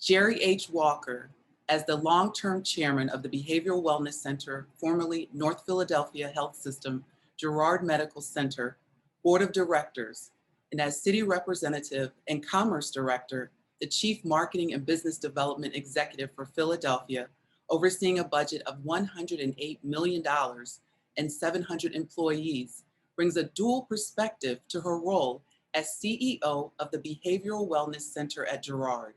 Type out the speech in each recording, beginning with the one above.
Gerri H. Walker, as the long-term chairman of the Behavioral Wellness Center, formerly North Philadelphia Health System, Girard Medical Center, Board of Directors, and as city representative and commerce director, the chief marketing and business development executive for Philadelphia, overseeing a budget of $108 million and 700 employees, brings a dual perspective to her role as CEO of the Behavioral Wellness Center at Girard.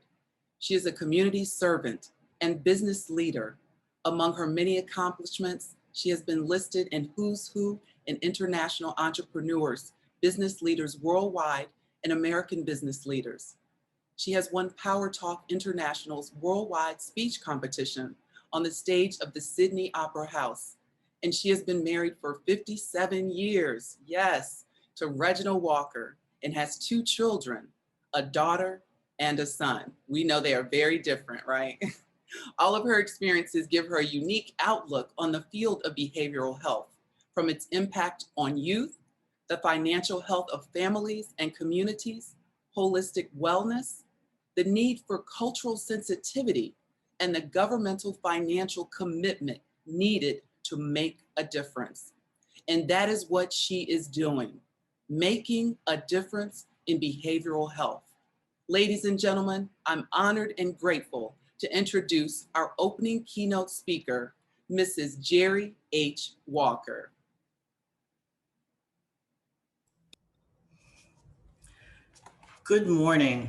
She is a community servant and business leader. Among her many accomplishments, she has been listed in Who's Who and International Entrepreneurs, Business Leaders Worldwide, and American Business Leaders. She has won Power Talk International's worldwide speech competition on the stage of the Sydney Opera House. And she has been married for 57 years, yes, to Reginald Walker, and has 2 children, a daughter and a son. We know they are very different, right? All of her experiences give her a unique outlook on the field of behavioral health, from its impact on youth, the financial health of families and communities, holistic wellness, the need for cultural sensitivity, and the governmental financial commitment needed to make a difference. And that is what she is doing, making a difference in behavioral health. Ladies and gentlemen, I'm honored and grateful to introduce our opening keynote speaker, Mrs. Gerri H. Walker. Good morning.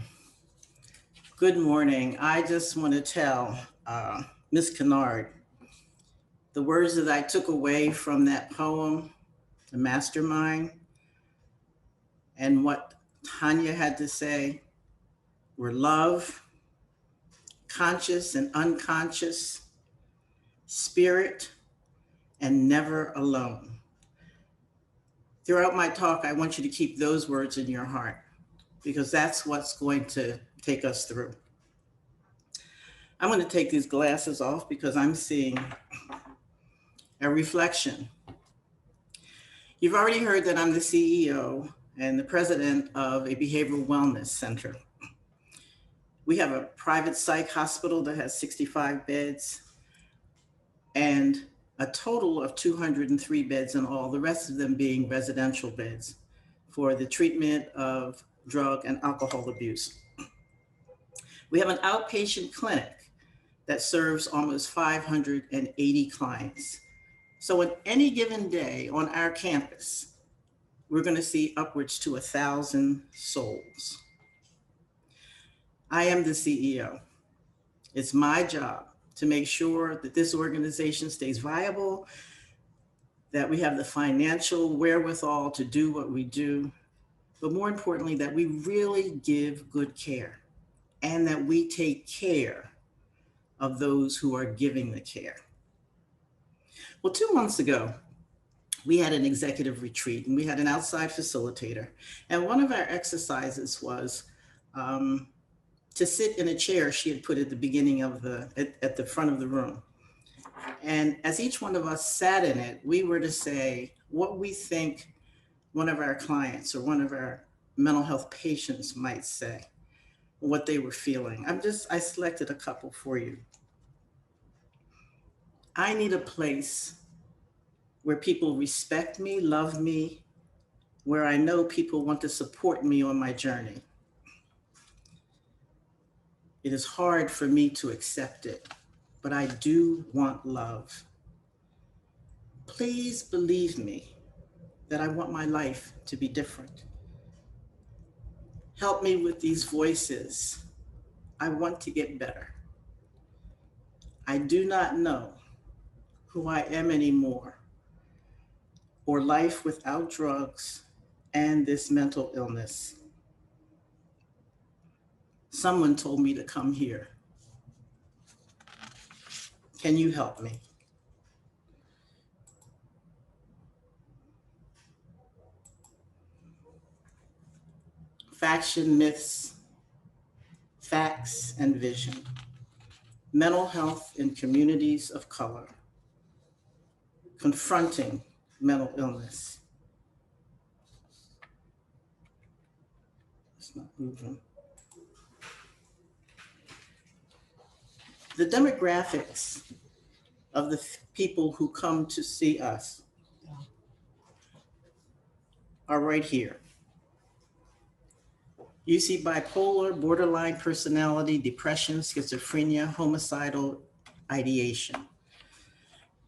Good morning. I just want to tell Ms. Kennard the words that I took away from that poem, The Mastermind, and what Tanya had to say were love, conscious and unconscious, spirit, and never alone. Throughout my talk, I want you to keep those words in your heart, because that's what's going to take us through. I'm going to take these glasses off because I'm seeing a reflection. You've already heard that I'm the CEO and the president of a behavioral wellness center. We have a private psych hospital that has 65 beds and a total of 203 beds in all, the rest of them being residential beds for the treatment of drug and alcohol abuse. We have an outpatient clinic that serves almost 580 clients. So on any given day on our campus, we're going to see upwards to 1,000 souls. I am the CEO. It's my job to make sure that this organization stays viable, that we have the financial wherewithal to do what we do, but more importantly, that we really give good care and that we take care of those who are giving the care. Well, 2 months ago, we had an executive retreat and we had an outside facilitator. And one of our exercises was to sit in a chair she had put at the beginning of at the front of the room. And as each one of us sat in it, we were to say what we think one of our clients or one of our mental health patients might say, what they were feeling. I selected a couple for you. I need a place where people respect me, love me, where I know people want to support me on my journey. It is hard for me to accept it, but I do want love. Please believe me that I want my life to be different. Help me with these voices. I want to get better. I do not know who I am anymore, or life without drugs and this mental illness. Someone told me to come here. Can you help me? Faction, myths, facts, and vision. Mental health in communities of color. Confronting mental illness. It's not moving. The demographics of the people who come to see us are right here. You see bipolar, borderline personality, depression, schizophrenia, homicidal ideation.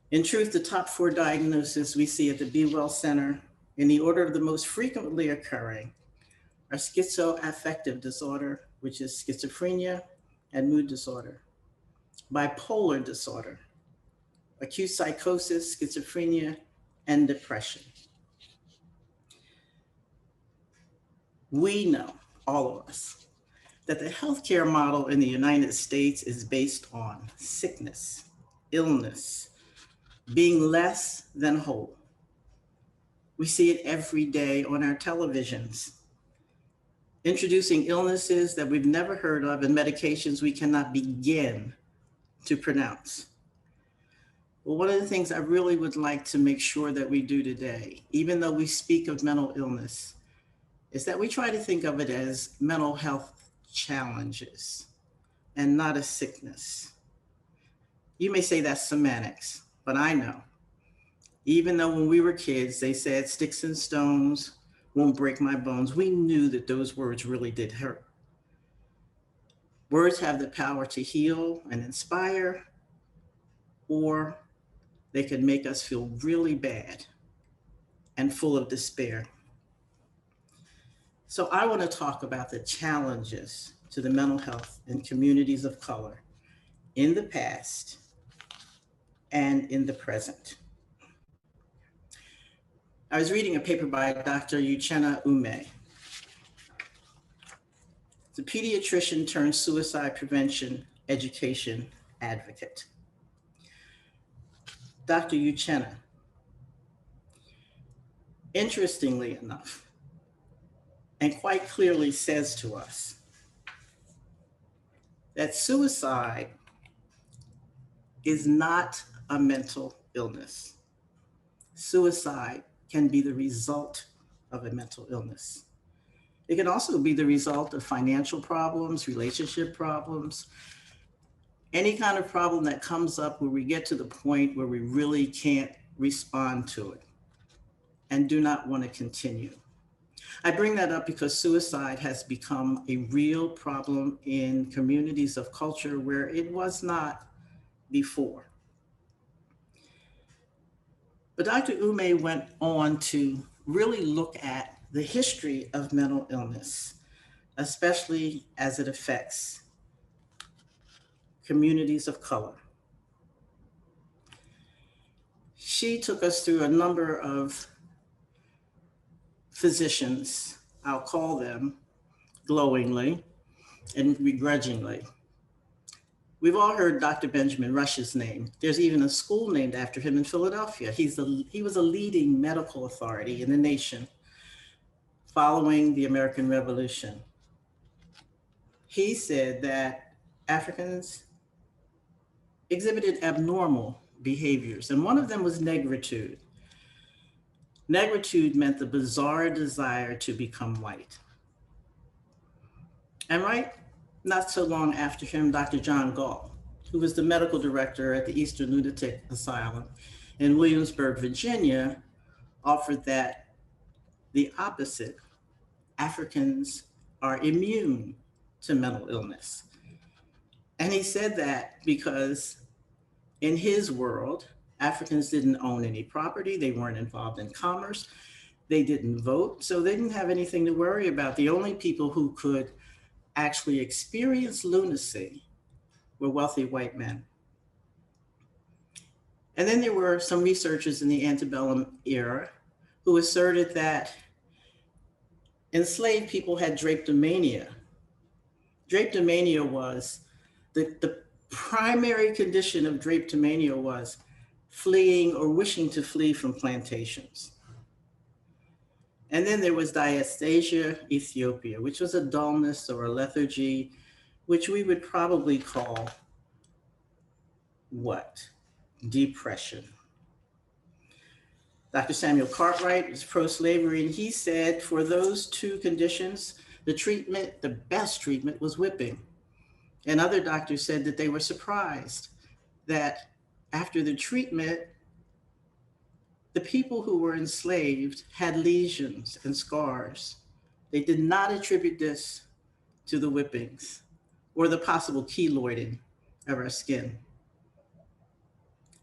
In truth, the top 4 diagnoses we see at the Be Well Center in the order of the most frequently occurring are schizoaffective disorder, which is schizophrenia and mood disorder, bipolar disorder, acute psychosis, schizophrenia, and depression. We know, all of us, that the healthcare model in the United States is based on sickness, illness, being less than whole. We see it every day on our televisions, introducing illnesses that we've never heard of and medications we cannot begin to pronounce. Well, one of the things I really would like to make sure that we do today, even though we speak of mental illness, is that we try to think of it as mental health challenges and not a sickness. You may say that's semantics, but I know. Even though when we were kids, they said sticks and stones won't break my bones, we knew that those words really did hurt. Words have the power to heal and inspire, or they could make us feel really bad and full of despair. So I want to talk about the challenges to the mental health in communities of color in the past and in the present. I was reading a paper by Dr. Uchenna Ume. The pediatrician turned suicide prevention education advocate. Dr. Uchenna, interestingly enough, and quite clearly says to us that suicide is not a mental illness. Suicide can be the result of a mental illness. It can also be the result of financial problems, relationship problems, any kind of problem that comes up where we get to the point where we really can't respond to it and do not want to continue. I bring that up because suicide has become a real problem in communities of culture where it was not before. But Dr. Ume went on to really look at the history of mental illness, especially as it affects communities of color. She took us through a number of physicians, I'll call them glowingly and begrudgingly. We've all heard Dr. Benjamin Rush's name. There's even a school named after him in Philadelphia. He was a leading medical authority in the nation following the American Revolution. He said that Africans exhibited abnormal behaviors, and one of them was negritude. Negritude meant the bizarre desire to become white. And right not so long after him, Dr. John Gall, who was the medical director at the Eastern Lunatic Asylum in Williamsburg, Virginia, offered that the opposite, Africans are immune to mental illness. And he said that because in his world, Africans didn't own any property, they weren't involved in commerce, they didn't vote, so they didn't have anything to worry about. The only people who could actually experience lunacy were wealthy white men. And then there were some researchers in the antebellum era who asserted that enslaved people had drapetomania. Drapetomania was, the primary condition of drapetomania was fleeing or wishing to flee from plantations. And then there was diastasia Ethiopia, which was a dullness or a lethargy, which we would probably call what? Depression. Dr. Samuel Cartwright was pro-slavery, and he said for those two conditions, the best treatment was whipping. And other doctors said that they were surprised that after the treatment, the people who were enslaved had lesions and scars. They did not attribute this to the whippings or the possible keloiding of our skin.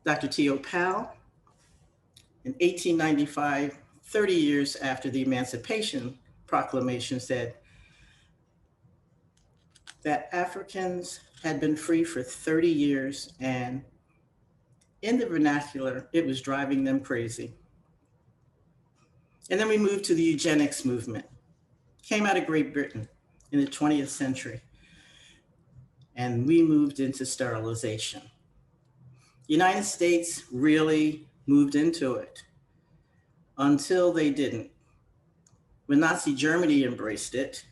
Dr. T.O. Powell, in 1895, 30 years after the Emancipation Proclamation, said that Africans had been free for 30 years, and in the vernacular, it was driving them crazy. And then we moved to the eugenics movement. Came out of Great Britain in the 20th century, and we moved into sterilization. The United States really moved into it until they didn't. When Nazi Germany embraced it,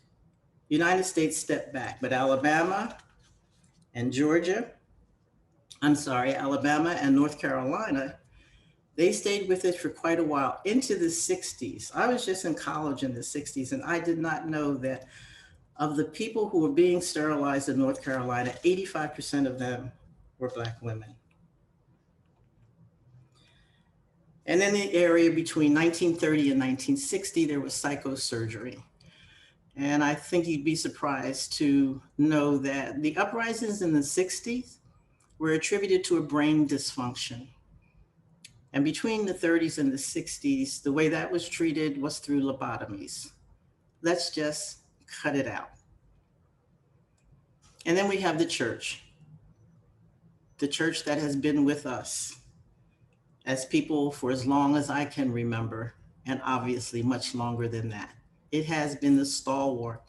the United States stepped back, but Alabama and North Carolina, they stayed with it for quite a while, into the 60s. I was just in college in the 60s, and I did not know that of the people who were being sterilized in North Carolina, 85% of them were Black women. And in the area between 1930 and 1960, there was psychosurgery. And I think you'd be surprised to know that the uprisings in the 60s were attributed to a brain dysfunction. And between the 30s and the 60s, the way that was treated was through lobotomies. Let's just cut it out. And then we have the church that has been with us as people for as long as I can remember, and obviously much longer than that. It has been the stalwart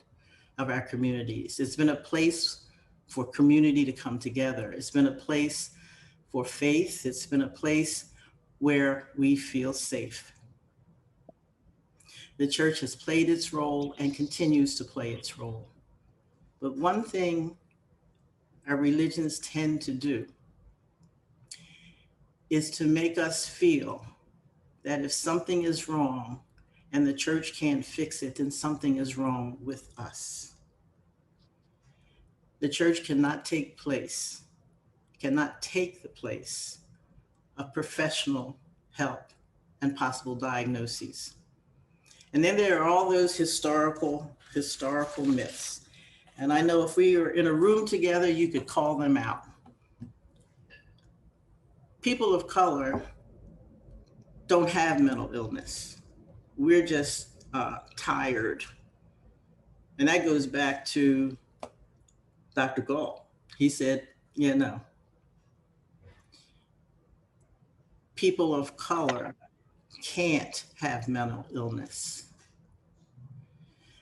of our communities. It's been a place for community to come together. It's been a place for faith. It's been a place where we feel safe. The church has played its role and continues to play its role. But one thing our religions tend to do is to make us feel that if something is wrong and the church can't fix it, then something is wrong with us. The church cannot take the place of professional help and possible diagnoses. And then there are all those historical myths. And I know if we were in a room together, you could call them out. People of color don't have mental illness. We're just tired. And that goes back to Dr. Gall. He said, no. People of color can't have mental illness.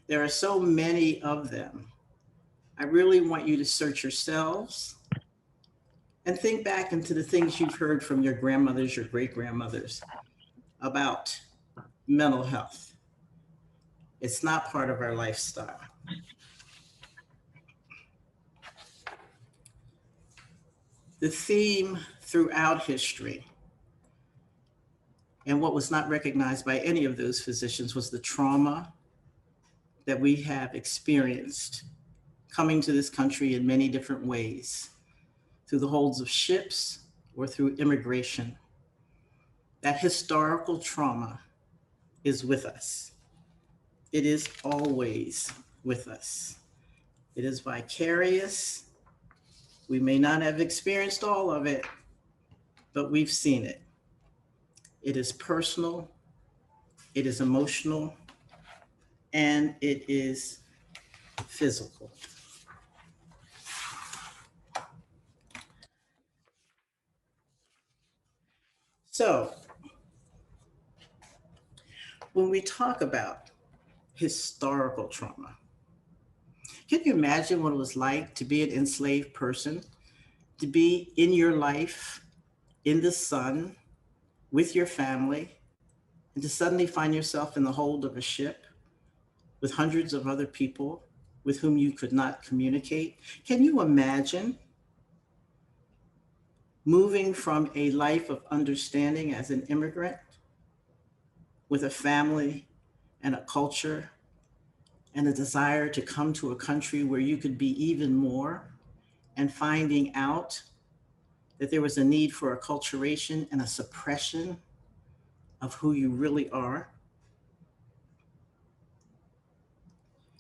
There are so many of them. I really want you to search yourselves and think back into the things you've heard from your grandmothers, your great-grandmothers about mental health. It's not part of our lifestyle. The theme throughout history, and what was not recognized by any of those physicians, was the trauma that we have experienced coming to this country in many different ways, through the holds of ships or through immigration. That historical trauma is with us. It is always with us. It is vicarious. We may not have experienced all of it, but we've seen it. It is personal, it is emotional, and it is physical. So, when we talk about historical trauma, can you imagine what it was like to be an enslaved person, to be in your life, in the sun, with your family, and to suddenly find yourself in the hold of a ship with hundreds of other people with whom you could not communicate? Can you imagine moving from a life of understanding as an immigrant with a family and a culture and a desire to come to a country where you could be even more and finding out that there was a need for acculturation and a suppression of who you really are?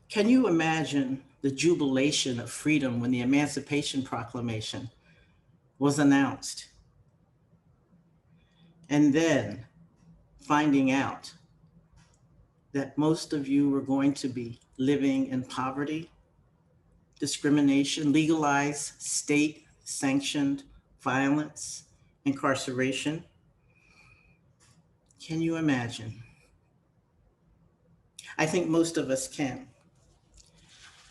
Can you imagine the jubilation of freedom when the Emancipation Proclamation was announced? And then finding out that most of you were going to be living in poverty, discrimination, legalized state-sanctioned violence, incarceration. Can you imagine? I think most of us can.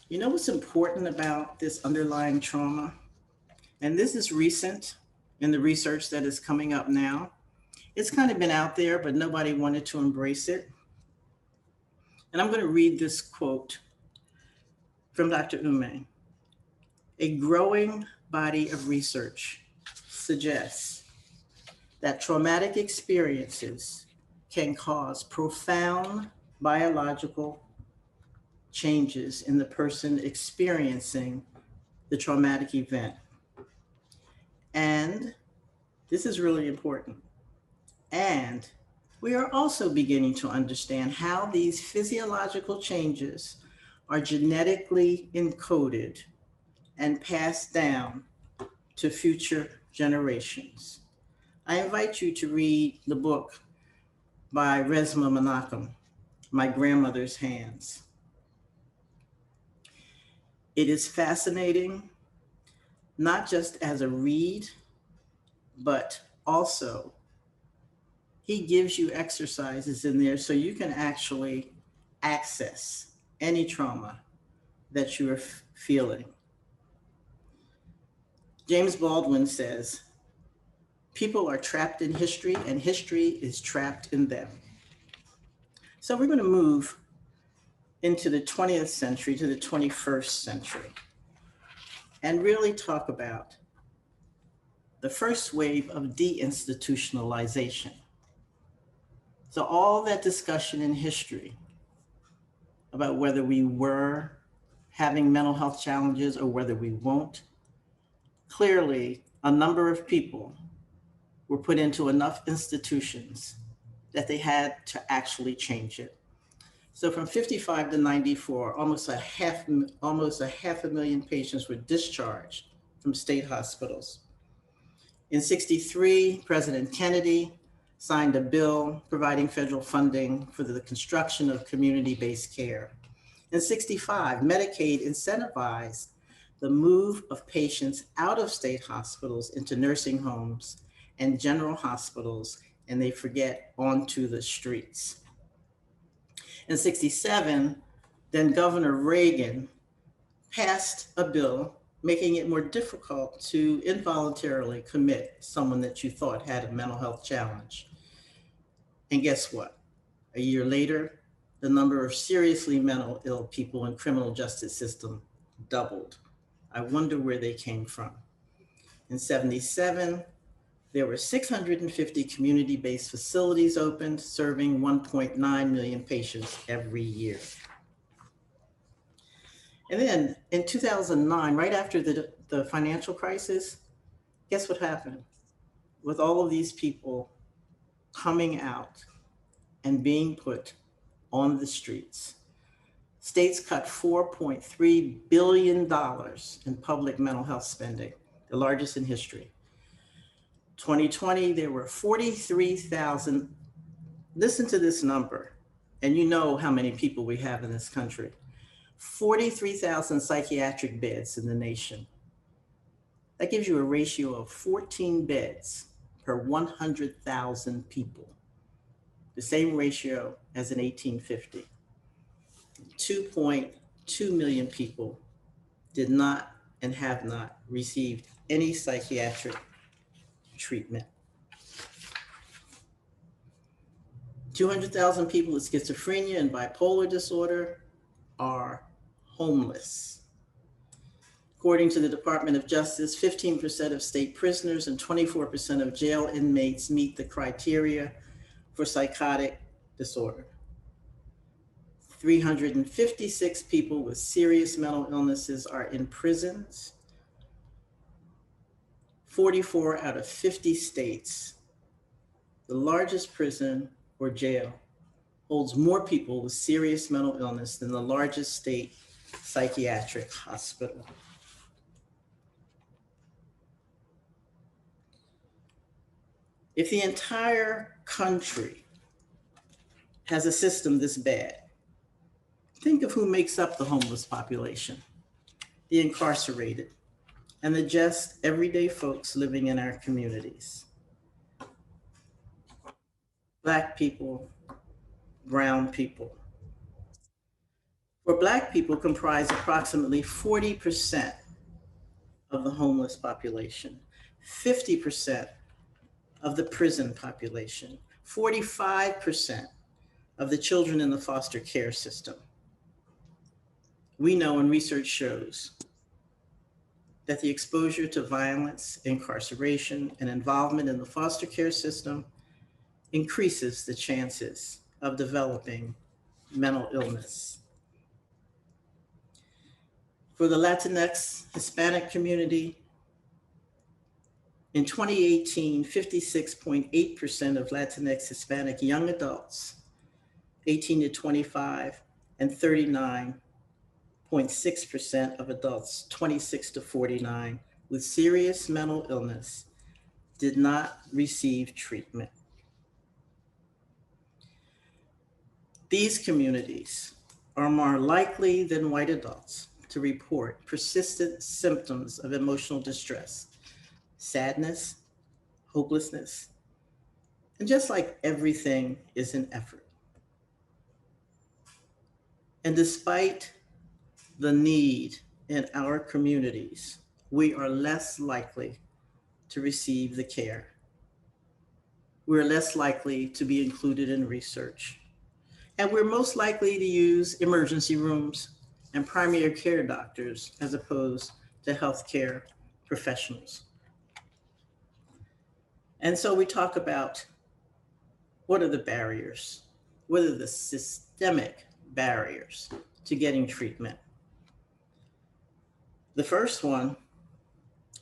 You know what's important about this underlying trauma? And this is recent in the research that is coming up now. It's kind of been out there, but nobody wanted to embrace it. And I'm going to read this quote from Dr. Ume. A growing body of research suggests that traumatic experiences can cause profound biological changes in the person experiencing the traumatic event. And this is really important. And we are also beginning to understand how these physiological changes are genetically encoded and passed down to future generations. I invite you to read the book by Resmaa Menakem, My Grandmother's Hands. It is fascinating, not just as a read, but also he gives you exercises in there so you can actually access any trauma that you are feeling. James Baldwin says, people are trapped in history and history is trapped in them. So we're going to move into the 20th century to the 21st century and really talk about the first wave of deinstitutionalization. So all that discussion in history about whether we were having mental health challenges or whether we won't, clearly a number of people were put into enough institutions that they had to actually change it. So from 55 to 94, almost a half a million patients were discharged from state hospitals. In 63, President Kennedy signed a bill providing federal funding for the construction of community-based care. In 65, Medicaid incentivized the move of patients out of state hospitals into nursing homes and general hospitals, and they forget onto the streets. In 67, then Governor Reagan passed a bill making it more difficult to involuntarily commit someone that you thought had a mental health challenge. And guess what? A year later, the number of seriously mental ill people in criminal justice system doubled. I wonder where they came from. In 77, there were 650 community-based facilities opened, serving 1.9 million patients every year. And then in 2009, right after the financial crisis, guess what happened? With all of these people coming out and being put on the streets, states cut $4.3 billion in public mental health spending, the largest in history. 2020, there were 43,000, listen to this number, and you know how many people we have in this country, 43,000 psychiatric beds in the nation. That gives you a ratio of 14 beds per 100,000 people, the same ratio as in 1850. 2.2 million people did not and have not received any psychiatric treatment. 200,000 people with schizophrenia and bipolar disorder are homeless. According to the Department of Justice, 15% of state prisoners and 24% of jail inmates meet the criteria for psychotic disorder. 356 people with serious mental illnesses are in prisons. 44 out of 50 states, the largest prison or jail holds more people with serious mental illness than the largest state psychiatric hospital. If the entire country has a system this bad, think of who makes up the homeless population, the incarcerated, and the just everyday folks living in our communities. Black people, brown people. For Black people comprise approximately 40% of the homeless population, 50% of the prison population, 45% of the children in the foster care system. We know and research shows that the exposure to violence, incarceration, and involvement in the foster care system increases the chances of developing mental illness. For the Latinx Hispanic community, in 2018, 56.8% of Latinx Hispanic young adults, 18 to 25, and 39.6% of adults, 26 to 49, with serious mental illness did not receive treatment. These communities are more likely than white adults to report persistent symptoms of emotional distress, sadness, hopelessness, and just like everything is an effort. And despite the need in our communities, we are less likely to receive the care. We're less likely to be included in research. And we're most likely to use emergency rooms and primary care doctors as opposed to healthcare professionals. And so we talk about what are the barriers? What are the systemic barriers to getting treatment? The first one,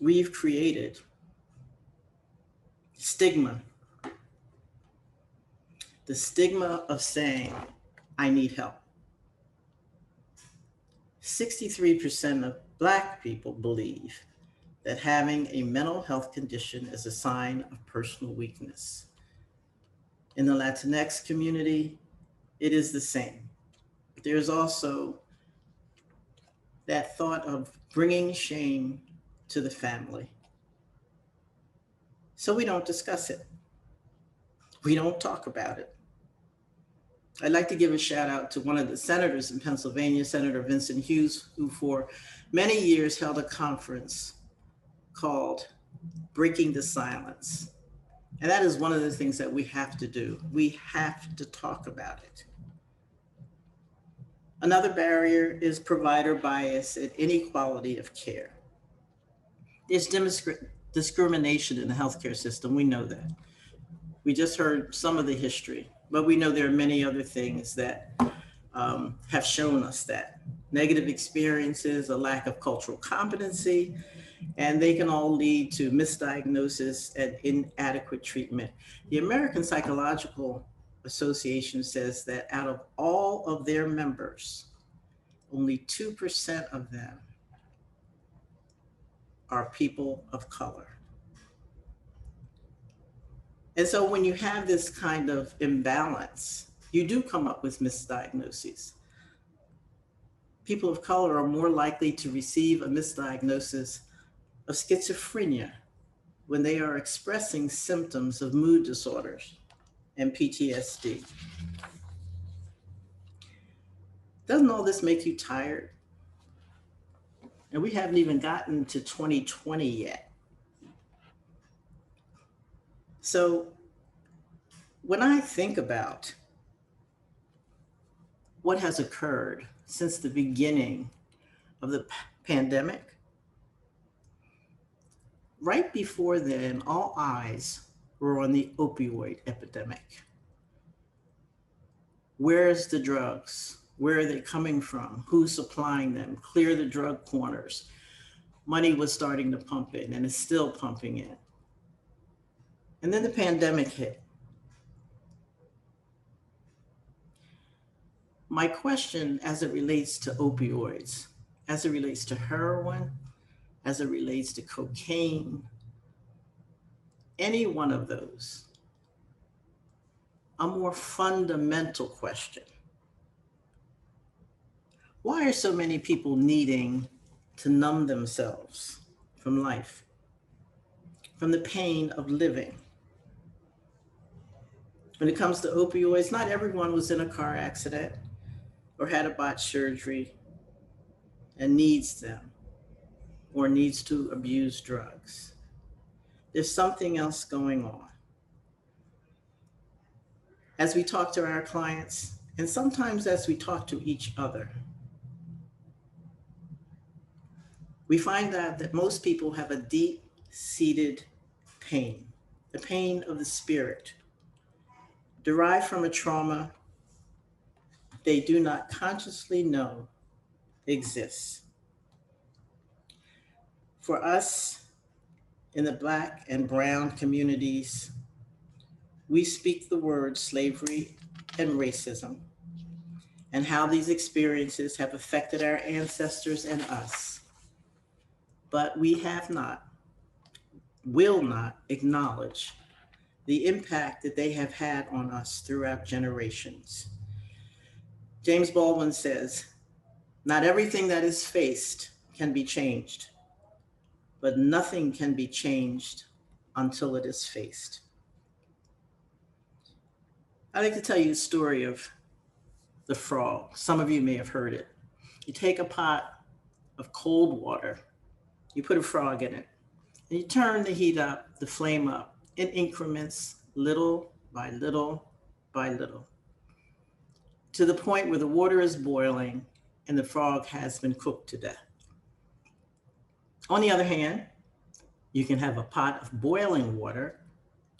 we've created stigma. The stigma of saying, I need help. 63% of Black people believe that having a mental health condition is a sign of personal weakness. In the Latinx community, it is the same. There's also that thought of bringing shame to the family. So we don't discuss it. We don't talk about it. I'd like to give a shout out to one of the senators in Pennsylvania, Senator Vincent Hughes, who for many years held a conference called Breaking the Silence. And that is one of the things that we have to do. We have to talk about it. Another barrier is provider bias and inequality of care. There's discrimination in the healthcare system, we know that. We just heard some of the history, but we know there are many other things that have shown us that. Negative experiences, a lack of cultural competency, and they can all lead to misdiagnosis and inadequate treatment. The American Psychological Association says that out of all of their members, only 2% of them are people of color. And so when you have this kind of imbalance, you do come up with misdiagnoses. People of color are more likely to receive a misdiagnosis of schizophrenia when they are expressing symptoms of mood disorders and PTSD. Doesn't all this make you tired? And we haven't even gotten to 2020 yet. So when I think about what has occurred since the beginning of the pandemic, right before then, all eyes were on the opioid epidemic. Where's the drugs? Where are they coming from? Who's supplying them? Clear the drug corners. money was starting to pump in, and it's still pumping in. And then the pandemic hit. My question as it relates to opioids, as it relates to heroin, as it relates to cocaine, any one of those, a more fundamental question. Why are so many people needing to numb themselves from life, from the pain of living? When it comes to opioids, not everyone was in a car accident or had a botched surgery and needs them or needs to abuse drugs. There's something else going on. As we talk to our clients, and sometimes as we talk to each other, we find out that most people have a deep-seated pain, the pain of the spirit, derived from a trauma they do not consciously know exists. For us in the Black and Brown communities, we speak the words slavery and racism and how these experiences have affected our ancestors and us. But we have not, will not acknowledge the impact that they have had on us throughout generations. James Baldwin says, "Not everything that is faced can be changed, but nothing can be changed until it is faced." I'd like to tell you a story of the frog. Some of you may have heard it. You take a pot of cold water, you put a frog in it, and you turn the heat up, the flame up in increments, little by little by little, to the point where the water is boiling and the frog has been cooked to death. On the other hand, you can have a pot of boiling water.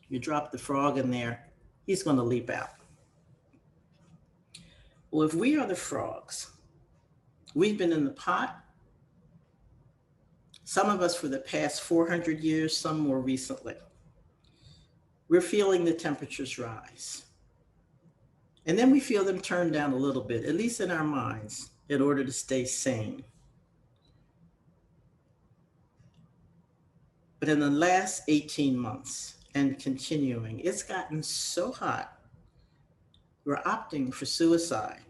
You drop the frog in there, he's going to leap out. Well, if we are the frogs, we've been in the pot, some of us for the past 400 years, some more recently. We're feeling the temperatures rise. And then we feel them turn down a little bit, at least in our minds, in order to stay sane. But in the last 18 months and continuing, it's gotten so hot, we're opting for suicide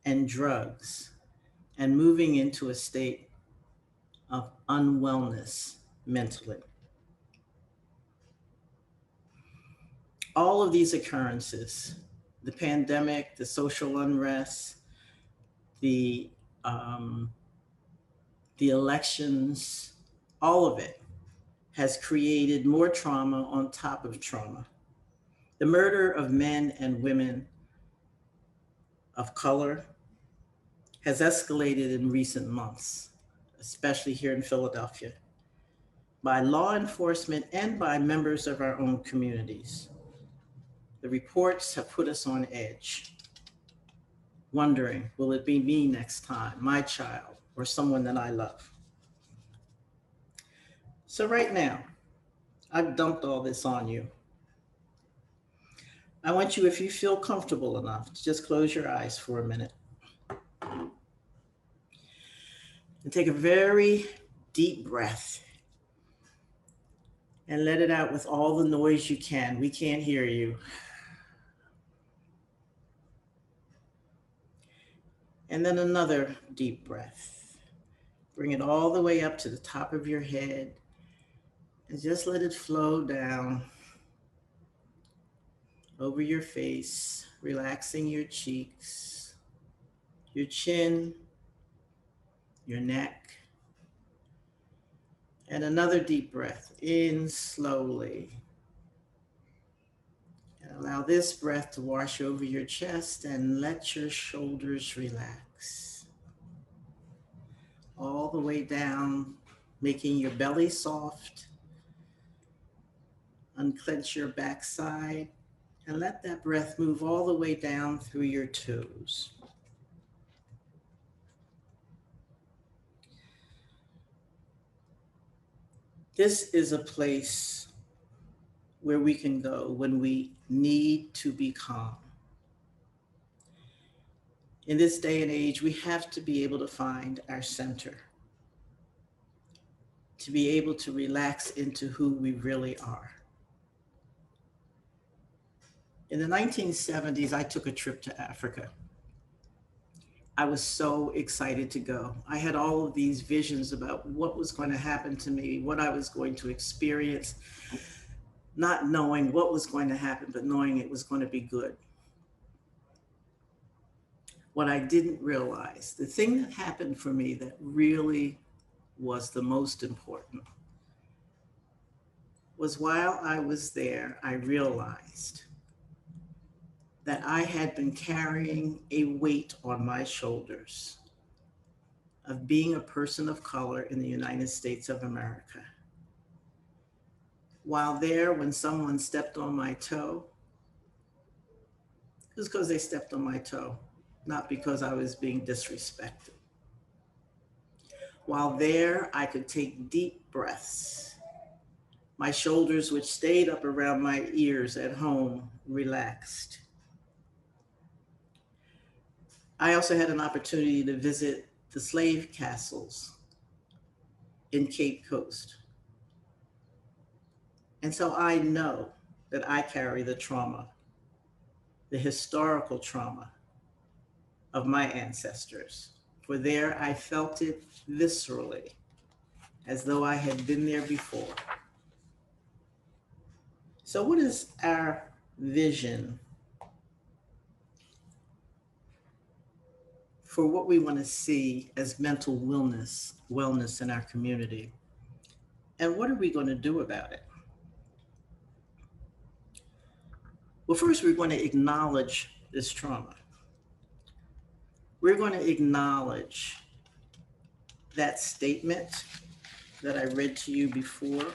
and drugs and moving into a state of unwellness mentally. All of these occurrences, the pandemic, the social unrest, the elections, all of it has created more trauma on top of trauma. The murder of men and women of color has escalated in recent months, especially here in Philadelphia, by law enforcement and by members of our own communities. The reports have put us on edge, wondering, will it be me next time, my child, or someone that I love? So right now, I've dumped all this on you. I want you, if you feel comfortable enough, to just close your eyes for a minute and take a very deep breath and let it out with all the noise you can. We can't hear you. And then another deep breath. Bring it all the way up to the top of your head and just let it flow down over your face, relaxing your cheeks, your chin, your neck. And another deep breath in slowly. And allow this breath to wash over your chest and let your shoulders relax. All the way down, making your belly soft. Unclench your backside and let that breath move all the way down through your toes. This is a place where we can go when we need to be calm. In this day and age, we have to be able to find our center, to be able to relax into who we really are. In the 1970s, I took a trip to Africa. I was so excited to go. I had all of these visions about what was going to happen to me, what I was going to experience, not knowing what was going to happen, but knowing it was going to be good. What I didn't realize, the thing that happened for me that really was the most important, was while I was there, I realized that I had been carrying a weight on my shoulders of being a person of color in the United States of America. While there, when someone stepped on my toe, it was because they stepped on my toe, not because I was being disrespected. While there, I could take deep breaths. My shoulders, which stayed up around my ears at home, relaxed. I also had an opportunity to visit the slave castles in Cape Coast. And so I know that I carry the trauma, the historical trauma of my ancestors. For there I felt it viscerally, as though I had been there before. So what is our vision for what we want to see as mental wellness in our community? And what are we going to do about it? Well, first, we're going to acknowledge this trauma. We're going to acknowledge that statement that I read to you before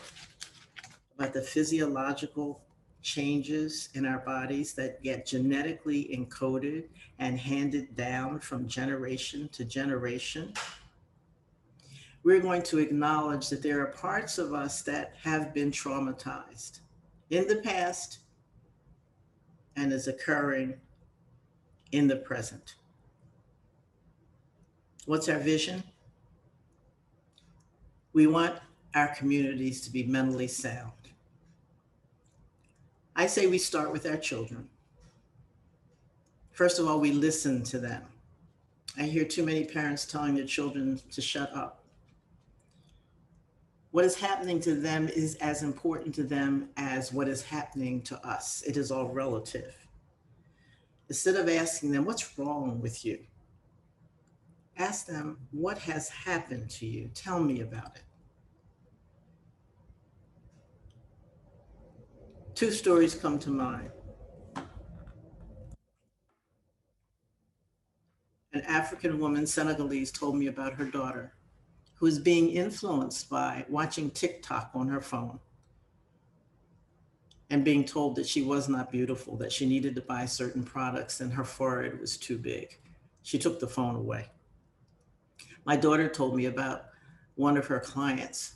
about the physiological changes in our bodies that get genetically encoded and handed down from generation to generation. We're going to acknowledge that there are parts of us that have been traumatized in the past and is occurring in the present. What's our vision? We want our communities to be mentally sound. I say we start with our children. First of all, we listen to them. I hear too many parents telling their children to shut up. What is happening to them is as important to them as what is happening to us. It is all relative. Instead of asking them, what's wrong with you? Ask them, what has happened to you? Tell me about it. Two stories come to mind. An African woman, Senegalese, told me about her daughter who is being influenced by watching TikTok on her phone and being told that she was not beautiful, that she needed to buy certain products and her forehead was too big. She took the phone away. My daughter told me about one of her clients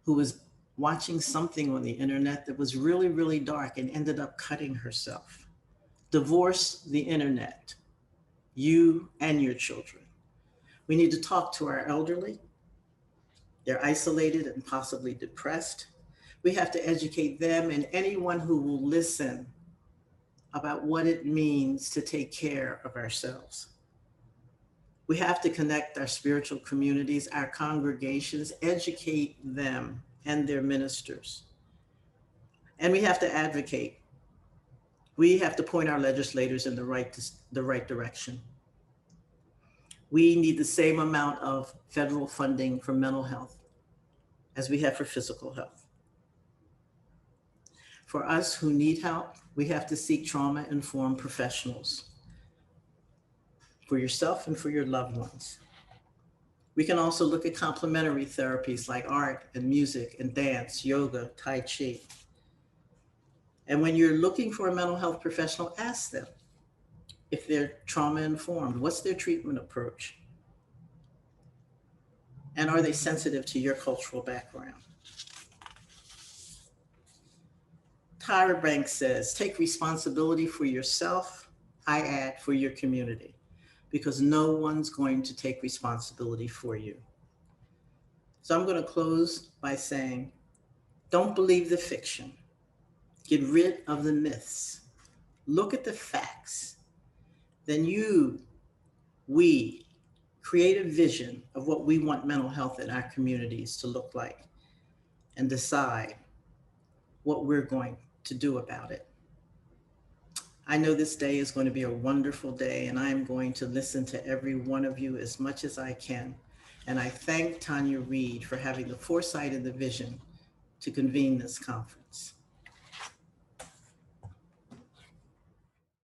who was watching something on the internet that was really, really dark and ended up cutting herself. Divorce the internet, you and your children. We need to talk to our elderly. They're isolated and possibly depressed. We have to educate them and anyone who will listen about what it means to take care of ourselves. We have to connect our spiritual communities, our congregations, educate them and their ministers. And we have to advocate. We have to point our legislators in the right direction. We need the same amount of federal funding for mental health as we have for physical health. For us who need help, we have to seek trauma-informed professionals for yourself and for your loved ones. We can also look at complementary therapies like art and music and dance, yoga, Tai Chi. And when you're looking for a mental health professional, ask them if they're trauma-informed. What's their treatment approach? And are they sensitive to your cultural background? Tyra Banks says, take responsibility for yourself. I add for your community, because no one's going to take responsibility for you. So I'm going to close by saying, don't believe the fiction. Get rid of the myths. Look at the facts. Then we create a vision of what we want mental health in our communities to look like and decide what we're going to do about it. I know this day is going to be a wonderful day, and I am going to listen to every one of you as much as I can. And I thank Tanya Reid for having the foresight and the vision to convene this conference.